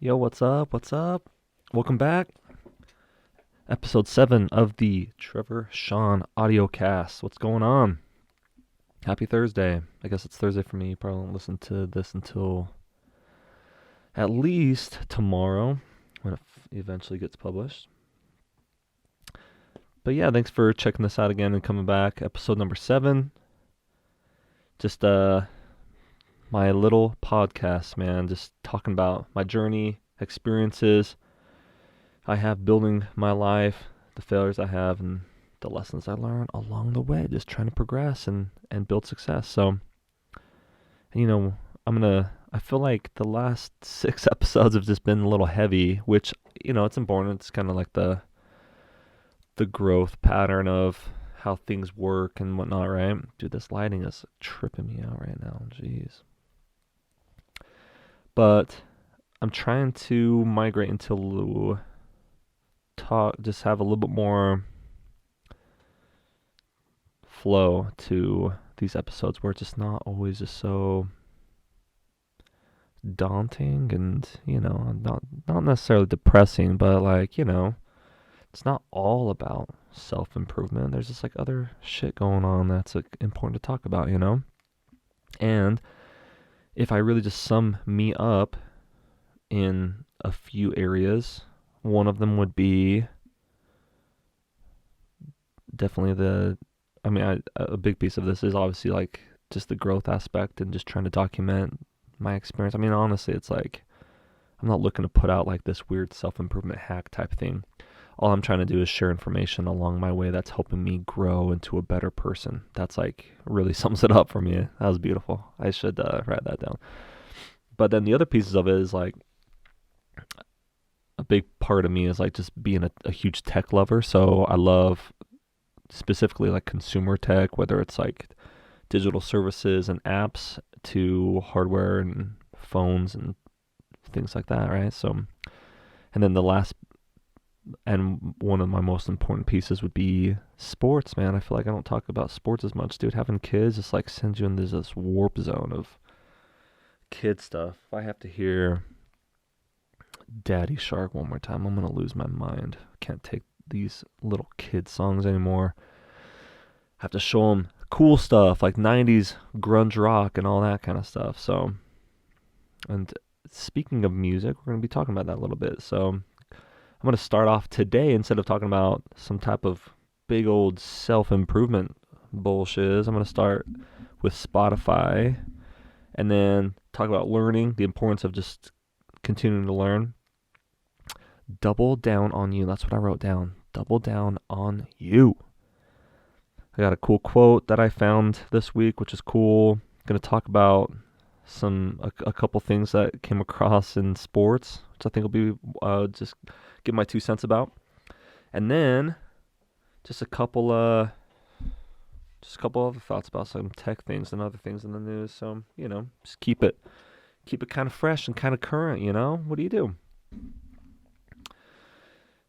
Yo, what's up? What's up? Welcome back. Episode 7 of the Trevor Sean Audiocast. What's going on? Happy Thursday. I guess it's Thursday for me. You probably won't listen to this until at least tomorrow when it eventually gets published. But yeah, thanks for checking this out again and coming back. Episode number 7. Just my little podcast, man. Just talking about my journey, experiences I have building my life, the failures I have, and the lessons I learned along the way, just trying to progress and build success. So, I feel like the last 6 episodes have just been a little heavy, which, it's important. It's kind of like the growth pattern of how things work and whatnot, right? Dude, this lighting is tripping me out right now. Jeez. But I'm trying to migrate into just have a little bit more flow to these episodes where it's just not always just so daunting and, not necessarily depressing, but it's not all about self-improvement. There's just like other shit going on that's important to talk about, And if I really just sum me up in a few areas, one of them would be definitely a big piece of this is obviously like just the growth aspect and just trying to document my experience. I mean, honestly, it's like I'm not looking to put out like this weird self-improvement hack type thing. All I'm trying to do is share information along my way that's helping me grow into a better person. That's like really sums it up for me. That was beautiful. I should write that down. But then the other pieces of it is like a big part of me is like just being a huge tech lover. So I love specifically like consumer tech, whether it's like digital services and apps to hardware and phones and things like that, right? So, and then the last and one of my most important pieces would be sports, man. I feel like I don't talk about sports as much, dude. Having kids just like sends you into this warp zone of kid stuff. If I have to hear Daddy Shark one more time, I'm gonna lose my mind. I can't take these little kid songs anymore. Have to show them cool stuff like 90s grunge rock and all that kind of stuff. So, and speaking of music, we're going to be talking about that a little bit. So, I'm going to start off today, instead of talking about some type of big old self-improvement bullshit, I'm going to start with Spotify and then talk about learning, the importance of just continuing to learn. Double down on you. That's what I wrote down. Double down on you. I got a cool quote that I found this week, which is cool. Going to talk about a couple things that came across in sports, which I think will be just give my 2 cents about. And then just a couple other thoughts about some tech things and other things in the news. So, just keep it kind of fresh and kind of current, What do you do?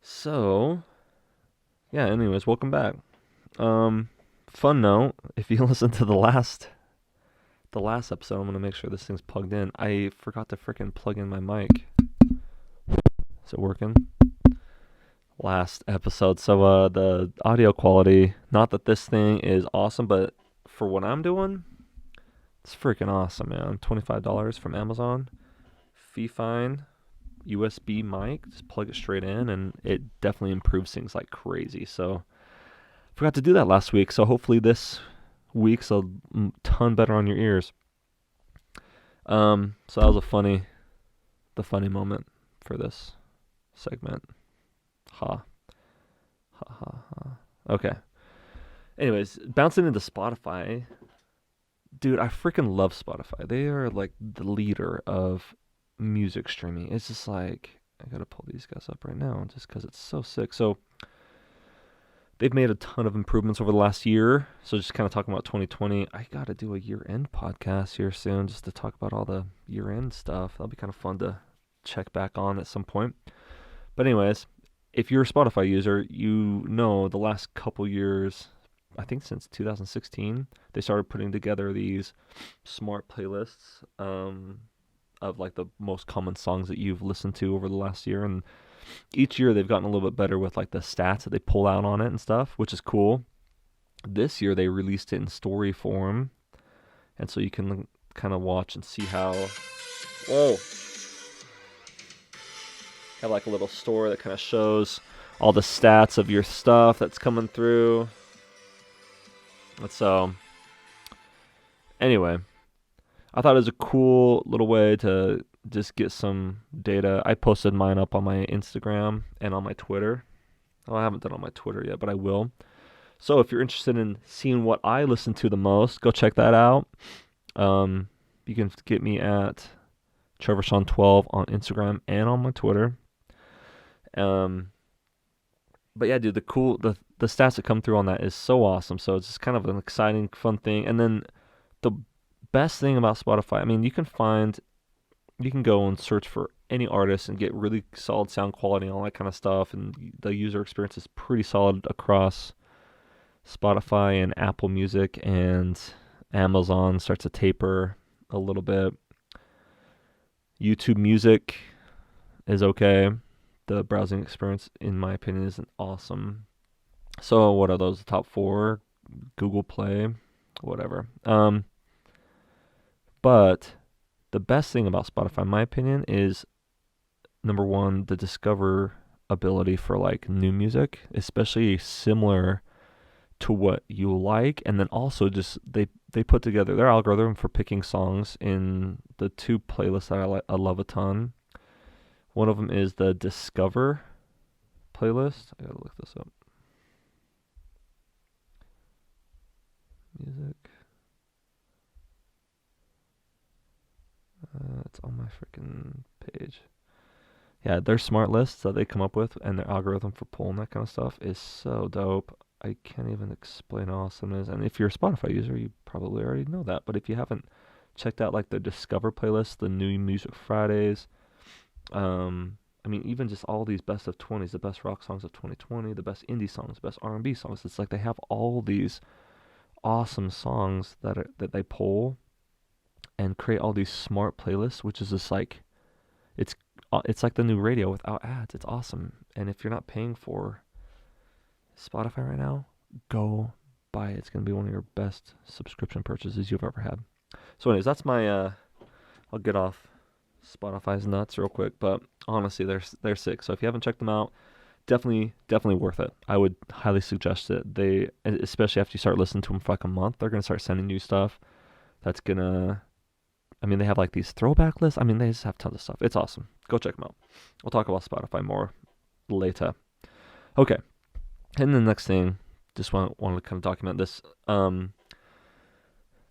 So, yeah, anyways, welcome back. Fun note, if you listen to the last episode, I'm going to make sure this thing's plugged in. I forgot to freaking plug in my mic. Is it working? Last episode. So the audio quality, not that this thing is awesome, but for what I'm doing, it's freaking awesome, man. $25 from Amazon. Fee fine. USB mic. Just plug it straight in, and it definitely improves things like crazy. So forgot to do that last week, so hopefully this week's a ton better on your ears. So that was the funny moment for this segment. Ha. Ha ha ha. Okay. Anyways, bouncing into Spotify. Dude, I freaking love Spotify. They are like the leader of music streaming. It's just like, I gotta pull these guys up right now just because it's so sick. So they've made a ton of improvements over the last year. So just kind of talking about 2020. I got to do a year-end podcast here soon just to talk about all the year-end stuff. That'll be kind of fun to check back on at some point. But anyways, if you're a Spotify user, the last couple years, I think since 2016, they started putting together these smart playlists of like the most common songs that you've listened to over the last year, and each year they've gotten a little bit better with like the stats that they pull out on it and stuff, which is cool. This year they released it in story form, and so you can kind of watch and see how. Whoa! Have like a little story that kind of shows all the stats of your stuff that's coming through. And so, anyway, I thought it was a cool little way to just get some data. I posted mine up on my Instagram and on my Twitter. Well, I haven't done it on my Twitter yet, but I will. So if you're interested in seeing what I listen to the most, go check that out. You can get me at TrevorSean12 on Instagram and on my Twitter. But yeah, dude, the stats that come through on that is so awesome. So it's just kind of an exciting, fun thing. And then the best thing about Spotify, I mean, you can go and search for any artist and get really solid sound quality and all that kind of stuff. And the user experience is pretty solid across Spotify and Apple Music, and Amazon starts to taper a little bit. YouTube Music is okay. The browsing experience, in my opinion, isn't awesome. So what are those? The top 4? Google Play, whatever. But the best thing about Spotify, in my opinion, is number 1, the discoverability for like new music, especially similar to what you like, and then also just they put together their algorithm for picking songs in the 2 playlists that I love a ton. One of them is the Discover playlist. I gotta look this up. Music. It's on my freaking page. Yeah, their smart lists that they come up with and their algorithm for pulling that kind of stuff is so dope. I can't even explain how awesome it is. And if you're a Spotify user, you probably already know that. But if you haven't checked out like the Discover playlist, the New Music Fridays, I mean, even just all these best of 20s, the best rock songs of 2020, the best indie songs, the best R&B songs. It's like they have all these awesome songs that they pull and create all these smart playlists, which is just like it's like the new radio without ads. It's awesome. And if you're not paying for Spotify right now, go buy it. It's going to be one of your best subscription purchases you've ever had. So anyways, that's my I'll get off Spotify's nuts real quick, but honestly, they're sick. So if you haven't checked them out, definitely worth it. I would highly suggest it. They, especially after you start listening to them for like a month, they're gonna start sending you stuff that's gonna. I mean, they have like these throwback lists. I mean, they just have tons of stuff. It's awesome. Go check them out. We'll talk about Spotify more later. Okay, and the next thing, just want to kind of document this.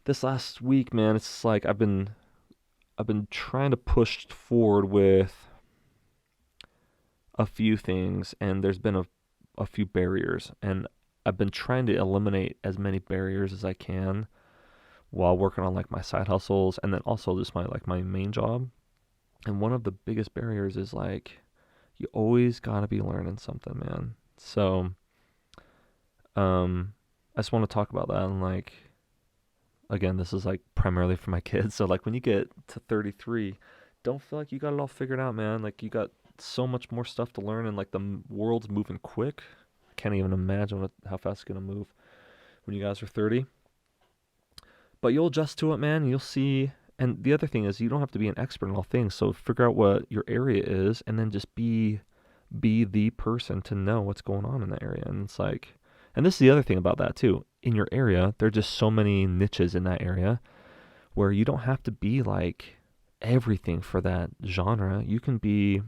This last week, man, it's like I've been trying to push forward with a few things, and there's been a few barriers, and I've been trying to eliminate as many barriers as I can while working on like my side hustles, and then also just my main job. And one of the biggest barriers is like you always gotta be learning something, man. So I just want to talk about that, and like again, this is like primarily for my kids. So like when you get to 33, don't feel like you got it all figured out, man. Like you got so much more stuff to learn, and like the world's moving quick. I can't even imagine how fast it's gonna move when you guys are 30. But you'll adjust to it, man. You'll see. And the other thing is, you don't have to be an expert in all things. So figure out what your area is, and then just be the person to know what's going on in that area. And it's like, and this is the other thing about that too. In your area, there are just so many niches in that area where you don't have to be like everything for that genre. You can be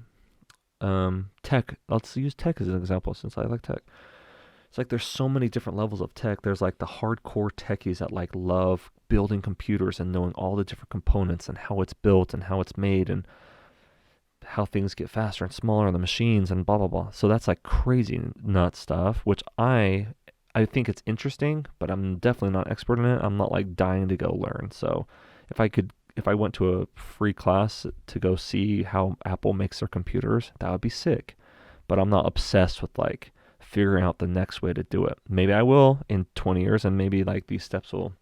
tech. Let's use tech as an example since I like tech. It's like there's so many different levels of tech. There's like the hardcore techies that like love building computers and knowing all the different components and how it's built and how it's made and how things get faster and smaller on the machines and blah blah blah. So that's like crazy nut stuff, which I think it's interesting, but I'm definitely not expert in it. I'm not like dying to go learn. So if I went to a free class to go see how Apple makes their computers, that would be sick. But I'm not obsessed with like figuring out the next way to do it. Maybe I will in 20 years, and maybe like these steps will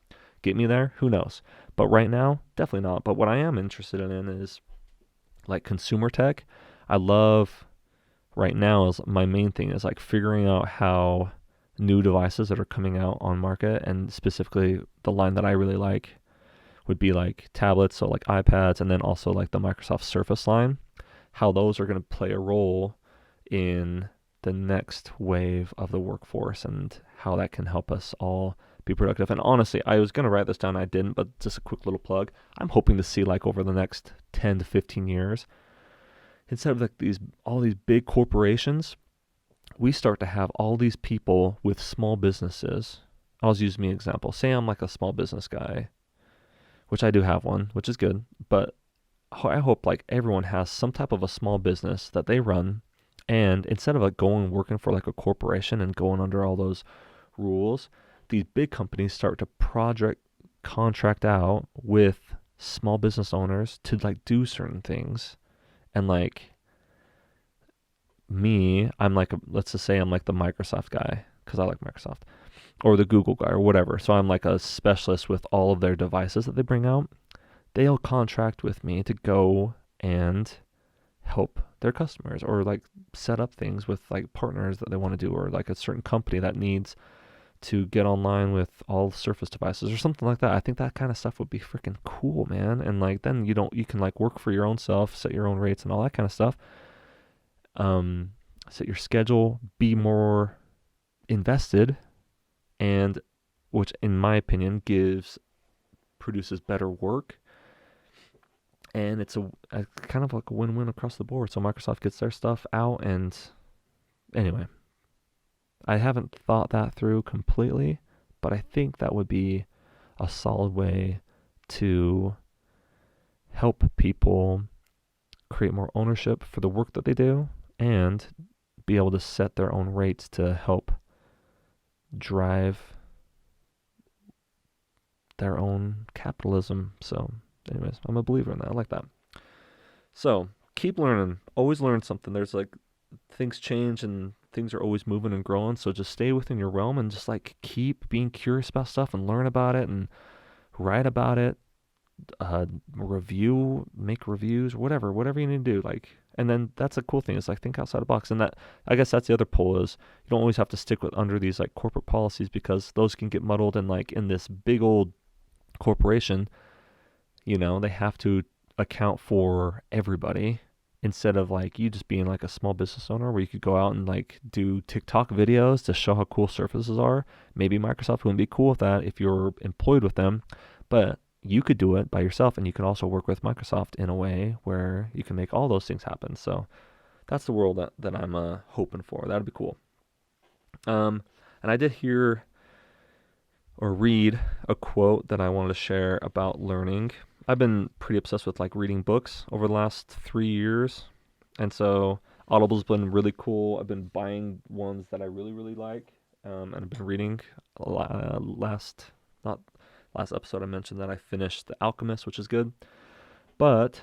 get me there. Who knows? But right now, definitely not. But what I am interested in is like consumer tech. I love right now is my main thing is like figuring out how new devices that are coming out on market, and specifically the line that I really like would be like tablets, so like iPads, and then also like the Microsoft Surface line, how those are going to play a role in the next wave of the workforce and how that can help us all be productive. And honestly, I was going to write this down, I didn't, but just a quick little plug. I'm hoping to see like over the next 10 to 15 years, instead of like all these big corporations, we start to have all these people with small businesses. I'll just use me example. Say I'm like a small business guy, which I do have one, which is good, but I hope like everyone has some type of a small business that they run, and instead of like going working for like a corporation and going under all those rules, these big companies start to contract out with small business owners to like do certain things. And like me, let's just say I'm like the Microsoft guy because I like Microsoft, or the Google guy or whatever. So I'm like a specialist with all of their devices that they bring out. They'll contract with me to go and help their customers, or like set up things with like partners that they want to do, or like a certain company that needs to get online with all Surface devices or something like that. I think that kind of stuff would be freaking cool, man. And like then you can like work for your own self, set your own rates and all that kind of stuff. Set your schedule, be more invested, and which in my opinion produces better work. And it's a kind of like a win-win across the board. So Microsoft gets their stuff out, and anyway, I haven't thought that through completely, but I think that would be a solid way to help people create more ownership for the work that they do and be able to set their own rates to help drive their own capitalism. So anyways, I'm a believer in that. I like that. So keep learning. Always learn something. There's like things change and things are always moving and growing. So just stay within your realm and just like keep being curious about stuff and learn about it and write about it. Make reviews, whatever you need to do. Like, and then that's a cool thing. Is like think outside the box. And that, I guess that's the other pull, is you don't always have to stick under these like corporate policies, because those can get muddled. And like in this big old corporation, they have to account for everybody, instead of like you just being like a small business owner where you could go out and like do TikTok videos to show how cool Surfaces are. Maybe Microsoft wouldn't be cool with that if you're employed with them, but you could do it by yourself, and you can also work with Microsoft in a way where you can make all those things happen. So that's the world that I'm hoping for. That'd be cool. And I did hear or read a quote that I wanted to share about learning. I've been pretty obsessed with like reading books over the last 3 years. And so Audible's been really cool. I've been buying ones that I really, really like. And I've been reading last episode I mentioned that I finished The Alchemist, which is good. But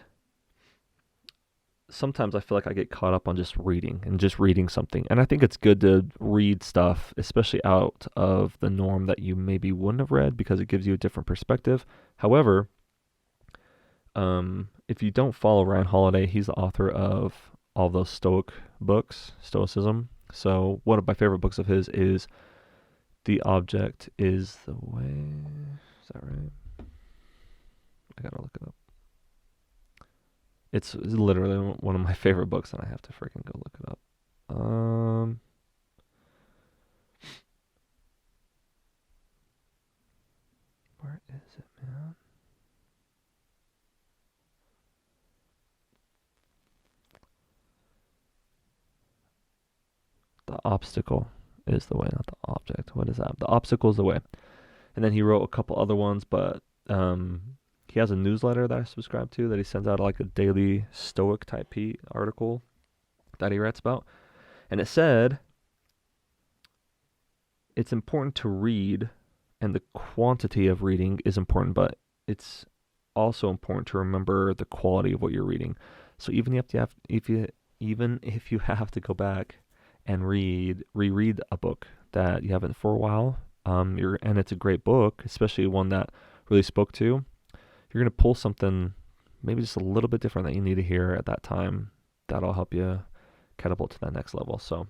sometimes I feel like I get caught up on just reading something. And I think it's good to read stuff, especially out of the norm that you maybe wouldn't have read, because it gives you a different perspective. However, if you don't follow Ryan Holiday, he's the author of all those Stoic books, Stoicism. So one of my favorite books of his is The Object is the Way. Is that right? I gotta look it up. It's literally one of my favorite books, and I have to freaking go look it up. Where is it, man? The obstacle is the way, not the object. What is that? The obstacle is the way. And then he wrote a couple other ones, but he has a newsletter that I subscribe to that he sends out, like a daily Stoic type article that he writes about. And it said it's important to read, and the quantity of reading is important, but it's also important to remember the quality of what you're reading. So even if you have to go back and reread a book that you haven't for a while, and it's a great book, especially one that really spoke to, if you're going to pull something maybe just a little bit different that you need to hear at that time, that'll help you catapult to that next level. So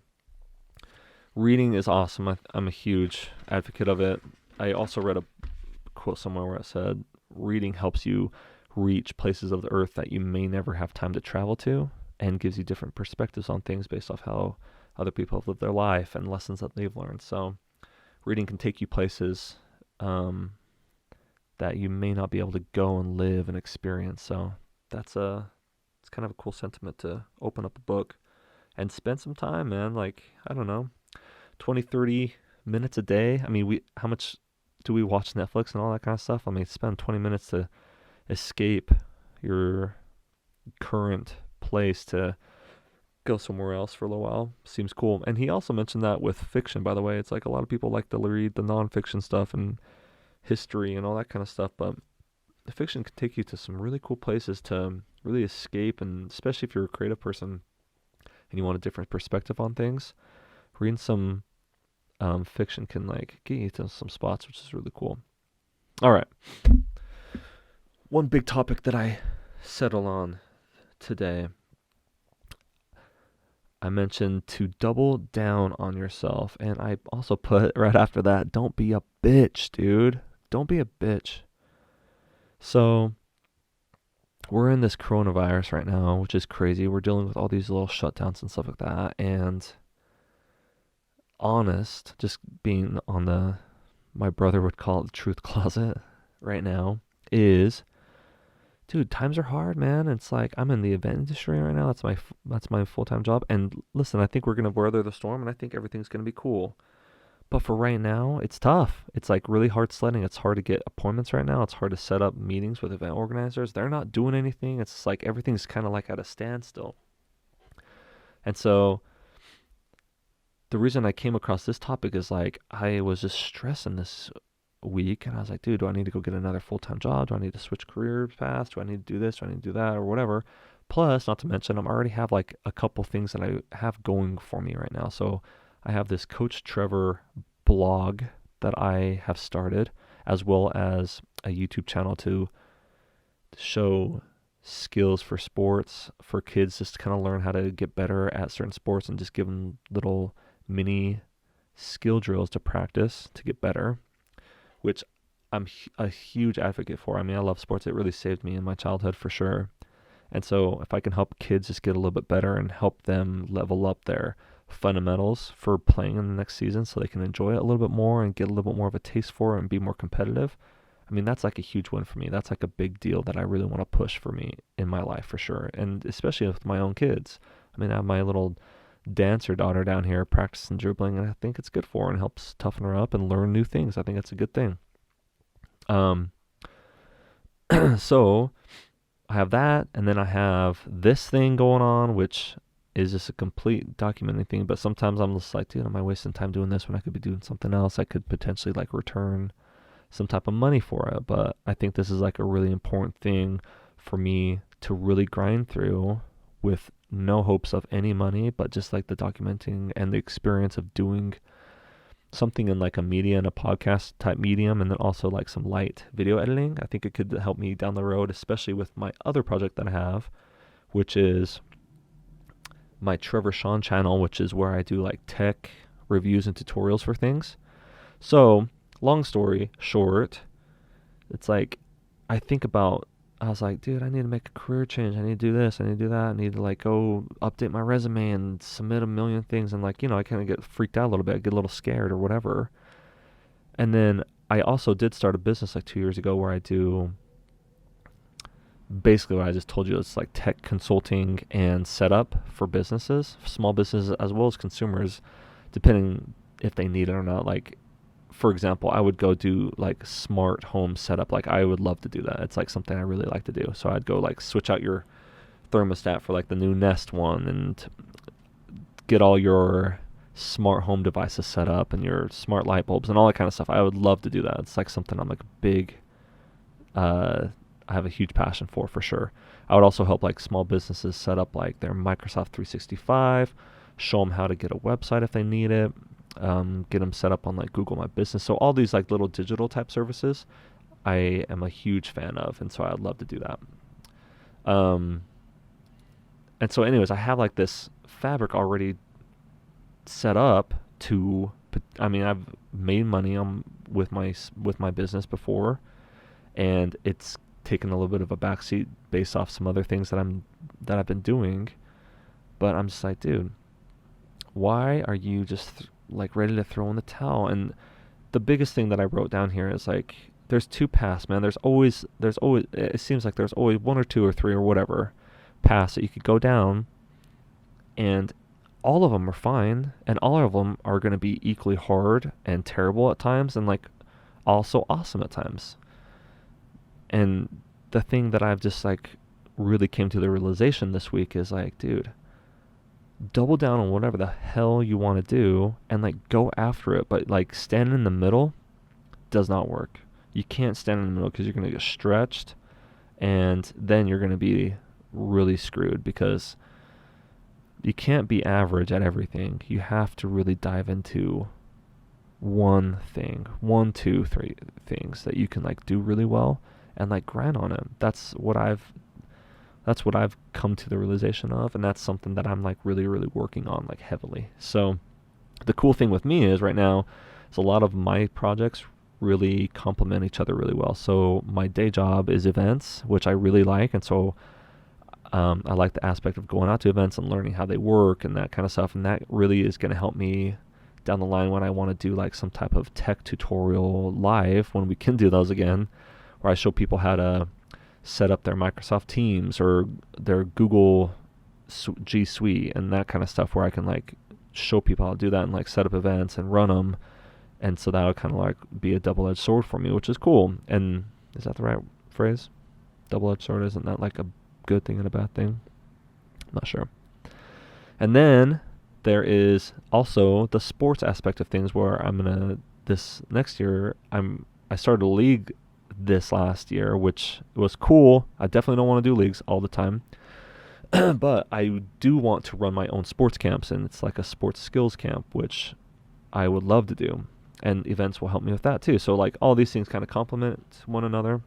reading is awesome. I'm a huge advocate of it. I also read a quote somewhere where it said, reading helps you reach places of the earth that you may never have time to travel to, and gives you different perspectives on things based off how other people have lived their life and lessons that they've learned. So reading can take you places that you may not be able to go and live and experience. So it's kind of a cool sentiment to open up a book and spend some time, man. Like, I don't know, 20, 30 minutes a day. I mean, how much do we watch Netflix and all that kind of stuff? I mean, spend 20 minutes to escape your current place to go somewhere else for a little while seems cool. And he also mentioned that with fiction, by the way. It's like a lot of people like to read the nonfiction stuff and history and all that kind of stuff, but the fiction can take you to some really cool places to really escape, and especially if you're a creative person and you want a different perspective on things, reading some fiction can like get you to some spots, which is really cool. All right. One big topic that I settle on today, I mentioned to double down on yourself, and I also put right after that, don't be a bitch, dude. Don't be a bitch. So we're in this coronavirus right now, which is crazy. We're dealing with all these little shutdowns and stuff like that. And honest, just being on my brother would call it the truth closet right now, is, dude, times are hard, man. It's like, I'm in the event industry right now. That's my full-time job. And listen, I think we're going to weather the storm, and I think everything's going to be cool. But for right now, it's tough. It's like really hard sledding. It's hard to get appointments right now. It's hard to set up meetings with event organizers. They're not doing anything. It's like everything's kind of like at a standstill. And so the reason I came across this topic is like, I was just stressing this week, and I was like, dude, do I need to go get another full-time job? Do I need to switch career paths? Do I need to do this? Do I need to do that, or whatever? Plus, not to mention, I already have like a couple things that I have going for me right now. So I have this Coach Trevor blog that I have started, as well as a YouTube channel to show skills for sports for kids, just to kind of learn how to get better at certain sports and just give them little mini skill drills to practice to get better, which I'm a huge advocate for. I mean, I love sports. It really saved me in my childhood for sure. And so if I can help kids just get a little bit better and help them level up their fundamentals for playing in the next season so they can enjoy it a little bit more and get a little bit more of a taste for it and be more competitive, I mean, that's like a huge win for me. That's like a big deal that I really want to push for me in my life for sure. And especially with my own kids. I mean, I have my little dancer daughter down here practicing dribbling, and I think it's good for her and helps toughen her up and learn new things. I think that's a good thing. So I have that, and then I have this thing going on, which is just a complete documenting thing. But sometimes I'm just like, dude, am I wasting time doing this when I could be doing something else? I could potentially like return some type of money for it. But I think this is like a really important thing for me to really grind through with no hopes of any money, but just like the documenting and the experience of doing something in like a media and a podcast type medium, and then also like some light video editing. I think it could help me down the road, especially with my other project that I have, which is my Trevor Sean channel, which is where I do like tech reviews and tutorials for things. So long story short, it's like I was like, dude, I need to make a career change. I need to do this. I need to do that. I need to like go update my resume and submit a million things. And like, you know, I kind of get freaked out a little bit. I get a little scared or whatever. And then I also did start a business like 2 years ago where I do basically what I just told you. It's like tech consulting and setup for businesses, small businesses, as well as consumers, depending if they need it or not. Like, for example, I would go do like smart home setup. Like, I would love to do that. It's like something I really like to do. So I'd go like switch out your thermostat for like the new Nest one and get all your smart home devices set up and your smart light bulbs and all that kind of stuff. I would love to do that. It's like something I'm like I have a huge passion for sure. I would also help like small businesses set up like their Microsoft 365, show them how to get a website if they need it, get them set up on like Google My Business. So all these like little digital type services, I am a huge fan of, and so I'd love to do that. Um, and so, anyways, I have like this fabric already set up to. I mean, I've made money with my business before, and it's taken a little bit of a backseat based off some other things that I've been doing. But I'm just like, dude, why are you just like ready to throw in the towel? And the biggest thing that I wrote down here is like, there's two paths, man. There's always, it seems like there's always one or two or three or whatever paths that you could go down, and all of them are fine, and all of them are going to be equally hard and terrible at times, and like also awesome at times. And the thing that I've just like really came to the realization this week is like, dude, double down on whatever the hell you want to do and like go after it. But like standing in the middle does not work. You can't stand in the middle because you're going to get stretched, and then you're going to be really screwed because you can't be average at everything. You have to really dive into one thing, one, two, three things that you can like do really well and like grind on it. That's what I've come to the realization of, and that's something that I'm like really, really working on like heavily. So the cool thing with me is right now is a lot of my projects really complement each other really well. So my day job is events, which I really like, and so I like the aspect of going out to events and learning how they work and that kind of stuff, and that really is going to help me down the line when I want to do like some type of tech tutorial live, when we can do those again, where I show people how to set up their Microsoft Teams or their Google G Suite and that kind of stuff, where I can like show people how to do that and like set up events and run them. And so that'll kind of like be a double-edged sword for me, which is cool. And is that the right phrase? Double-edged sword, isn't that like a good thing and a bad thing? I'm not sure. And then there is also the sports aspect of things, where this next year I started a league this last year, which was cool. I definitely don't want to do leagues all the time. But I do want to run my own sports camps, and it's like a sports skills camp, which I would love to do. And events will help me with that too. So like all these things kind of complement one another.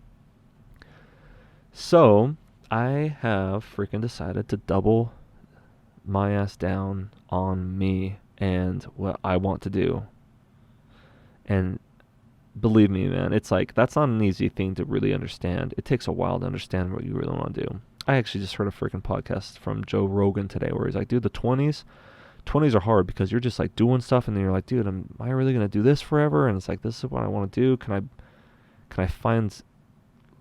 So I have freaking decided to double my ass down on me and what I want to do. And believe me, man, it's like, that's not an easy thing to really understand. It takes a while to understand what you really want to do. I actually just heard a freaking podcast from Joe Rogan today where he's like, dude, the 20s are hard because you're just like doing stuff, and then you're like, dude, am I really going to do this forever? And it's like, this is what I want to do. Can I find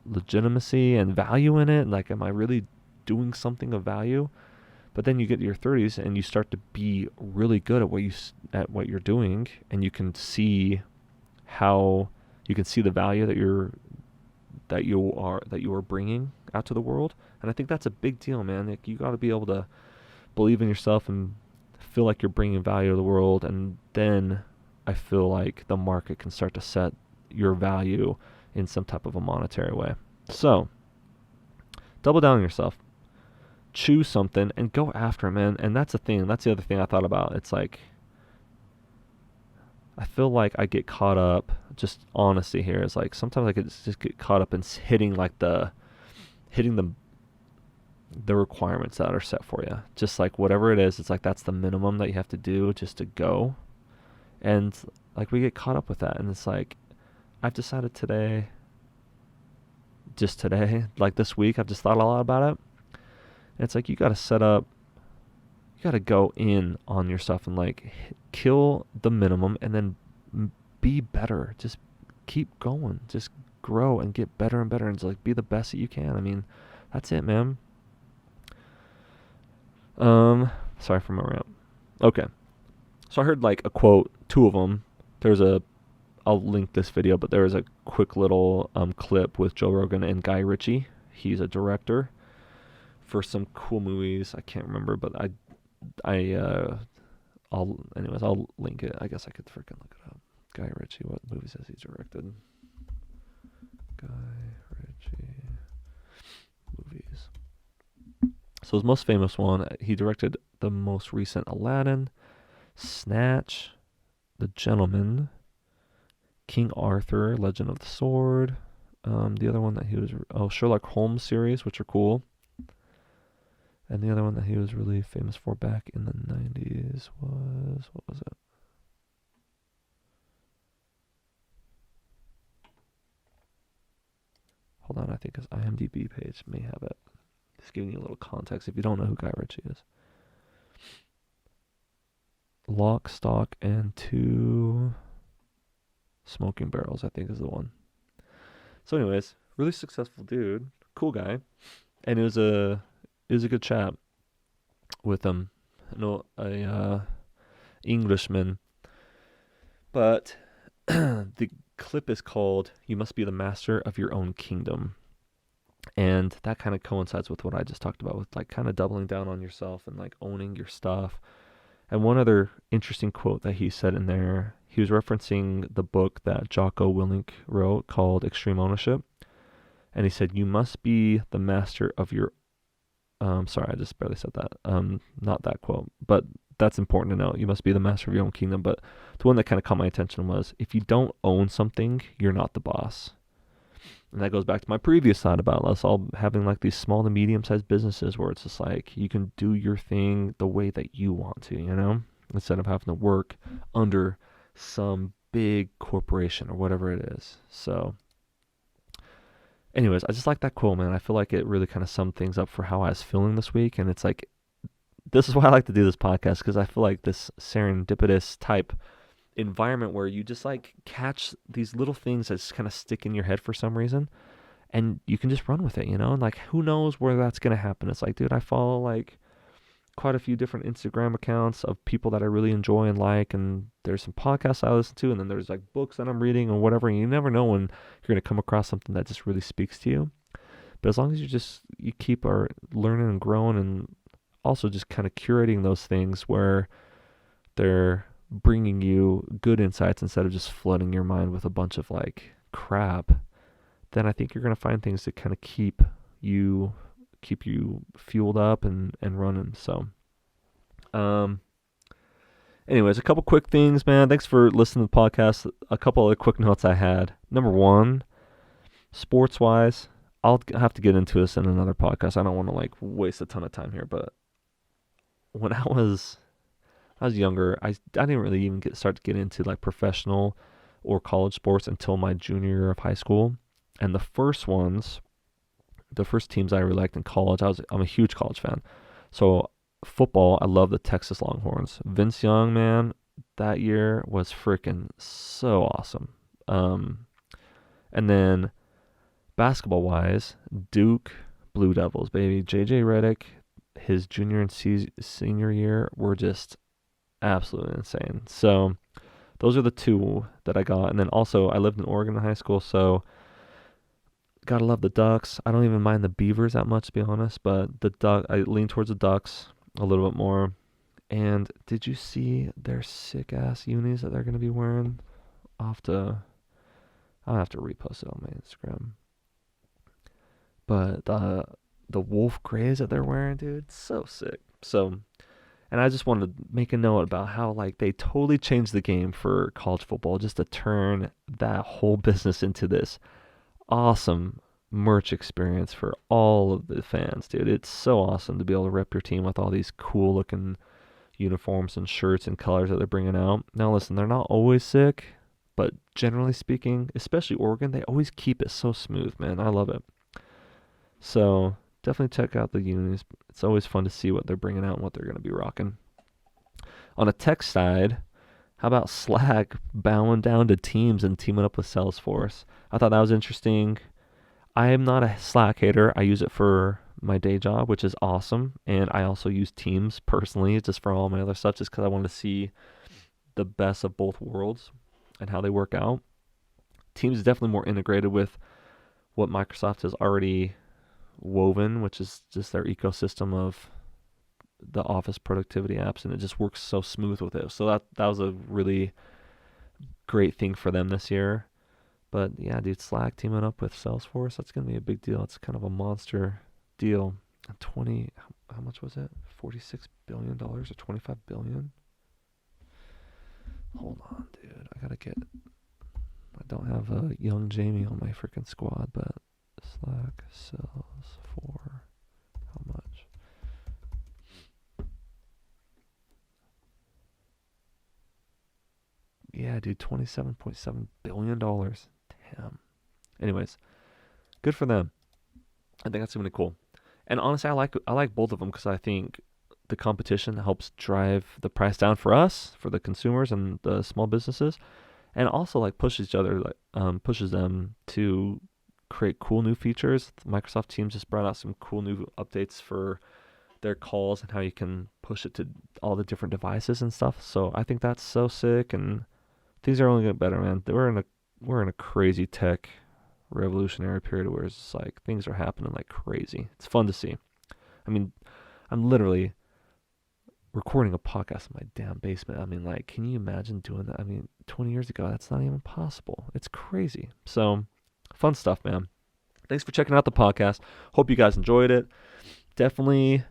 legitimacy and value in it? Like, am I really doing something of value? But then you get to your 30s and you start to be really good at what you're doing, and you can see the value that you are bringing out to the world. And I think that's a big deal, man. Like, you got to be able to believe in yourself and feel like you're bringing value to the world, and then I feel like the market can start to set your value in some type of a monetary way. So double down on yourself, choose something and go after it, man. And that's the other thing I thought about. It's like, I feel like I get caught up, just honesty here, is like sometimes I could just get caught up in hitting the requirements that are set for you. Just like whatever it is, it's like that's the minimum that you have to do just to go. And like we get caught up with that, and it's like, I've decided today, like this week, I've just thought a lot about it. And it's like, you got to go in on yourself and like kill the minimum and then be better. Just keep going. Just grow and get better and better and just like be the best that you can. I mean, that's it, man. Sorry for my rant. Okay. So I heard like a quote, two of them. I'll link this video, but there is a quick little clip with Joe Rogan and Guy Ritchie. He's a director for some cool movies. I can't remember, but I'll link it. I guess I could freaking look it up. Guy Ritchie, what movies has he directed? Guy Ritchie movies. So his most famous one, he directed the most recent Aladdin, Snatch, The Gentleman, King Arthur, Legend of the Sword, The other one that he was Sherlock Holmes series, which are cool. And the other one that he was really famous for back in the 90s was, what was it? Hold on, I think his IMDb page may have it. Just giving you a little context if you don't know who Guy Ritchie is. Lock, Stock, and Two Smoking Barrels, I think is the one. So anyways, really successful dude, cool guy. And it was a good chat with him. A Englishman. But the clip is called "You Must Be the Master of Your Own Kingdom," and that kind of coincides with what I just talked about, with like kind of doubling down on yourself and like owning your stuff. And one other interesting quote that he said in there, he was referencing the book that Jocko Willink wrote called Extreme Ownership, and he said, "You must be the master of your." Sorry, I just barely said that. Not that quote, but that's important to know. You must be the master of your own kingdom. But the one that kind of caught my attention was, if you don't own something, you're not the boss. And that goes back to my previous thought about us all having like these small to medium sized businesses where it's just like you can do your thing the way that you want to, instead of having to work under some big corporation or whatever it is. So, anyways, I just like that quote, man. I feel like it really kind of summed things up for how I was feeling this week. And it's like, this is why I like to do this podcast, because I feel like this serendipitous type environment where you just like catch these little things that just kind of stick in your head for some reason, and you can just run with it, and like who knows where that's gonna happen. It's like, dude, I follow like quite a few different Instagram accounts of people that I really enjoy and like, and there's some podcasts I listen to, and then there's like books that I'm reading or whatever, and you never know when you're gonna come across something that just really speaks to you. But as long as you keep learning and growing, and also just kind of curating those things where they're bringing you good insights instead of just flooding your mind with a bunch of like crap, then I think you're going to find things that kind of you keep you fueled up and running. So anyways, a couple quick things, man. Thanks for listening to the podcast. A couple other quick notes I had. Number one, sports wise, I'll have to get into this in another podcast. I don't want to like waste a ton of time here, but when I was younger, I didn't really even start to get into like professional or college sports until my junior year of high school. And the first teams I really liked in college, I'm a huge college fan. So football, I love the Texas Longhorns. Vince Young, man, that year was freaking so awesome. And then basketball wise, Duke Blue Devils, baby. JJ Redick, his junior and senior year were just absolutely insane. So those are the two that I got. And then also I lived in Oregon in high school, so gotta love the Ducks. I don't even mind the Beavers that much, to be honest, but I lean towards the Ducks a little bit more. And did you see their sick ass unis that they're gonna be wearing? I'll have to repost it on my Instagram. But the wolf grays that they're wearing, dude, so sick. So, and I just wanted to make a note about how like they totally changed the game for college football, just to turn that whole business into this awesome merch experience for all of the fans, dude. It's so awesome to be able to rep your team with all these cool looking uniforms and shirts and colors that they're bringing out. Now listen, they're not always sick, but generally speaking, especially Oregon, they always keep it so smooth, man. I love it. So definitely check out the unis. It's always fun to see what they're bringing out and what they're going to be rocking. On a tech side, how about Slack bowing down to Teams and teaming up with Salesforce? I thought that was interesting. I am not a Slack hater. I use it for my day job, which is awesome. And I also use Teams personally just for all my other stuff, just because I want to see the best of both worlds and how they work out. Teams is definitely more integrated with what Microsoft has already woven, which is just their ecosystem of the office productivity apps, and it just works so smooth with it. So that was a really great thing for them this year. But yeah, dude, Slack teaming up with Salesforce, that's gonna be a big deal. It's kind of a monster deal. How much was it? $46 billion or $25 billion? Hold on, dude. I gotta get I don't have a young Jamie on my freaking squad, but Slack sells for how much? Yeah, dude, $27.7 billion. Damn. Anyways, good for them. I think that's really cool. And honestly, I like both of them because I think the competition helps drive the price down for us, for the consumers and the small businesses, and also like pushes each other, like pushes them to create cool new features. Microsoft Teams just brought out some cool new updates for their calls and how you can push it to all the different devices and stuff. So I think that's so sick, and things are only getting better, man. We're in a crazy tech revolutionary period where it's just like things are happening like crazy. It's fun to see. I mean, I'm literally recording a podcast in my damn basement. I mean, like, can you imagine doing that? I mean, 20 years ago, that's not even possible. It's crazy. So, fun stuff, man. Thanks for checking out the podcast. Hope you guys enjoyed it. Definitely,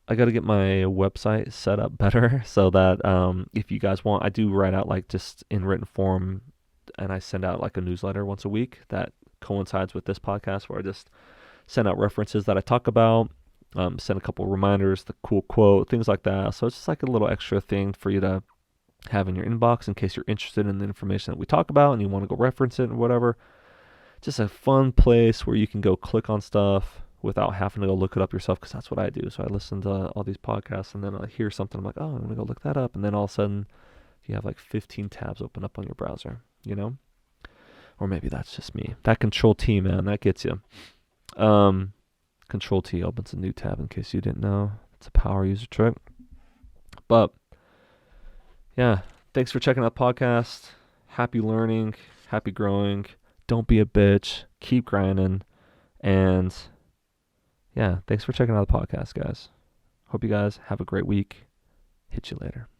I got to get my website set up better so that if you guys want, I do write out like just in written form, and I send out like a newsletter once a week that coincides with this podcast where I just send out references that I talk about, send a couple reminders, the cool quote, things like that. So it's just like a little extra thing for you to have in your inbox in case you're interested in the information that we talk about and you want to go reference it or whatever. Just a fun place where you can go click on stuff without having to go look it up yourself, because that's what I do. So I listen to all these podcasts and then I hear something, I'm like, oh, I'm going to go look that up. And then all of a sudden you have like 15 tabs open up on your browser, you know? Or maybe that's just me. That Control T, man, that gets you. Control T opens a new tab in case you didn't know. It's a power user trick. But yeah, thanks for checking out the podcast. Happy learning, happy growing. Don't be a bitch. Keep grinding. And yeah, thanks for checking out the podcast, guys. Hope you guys have a great week. Hit you later.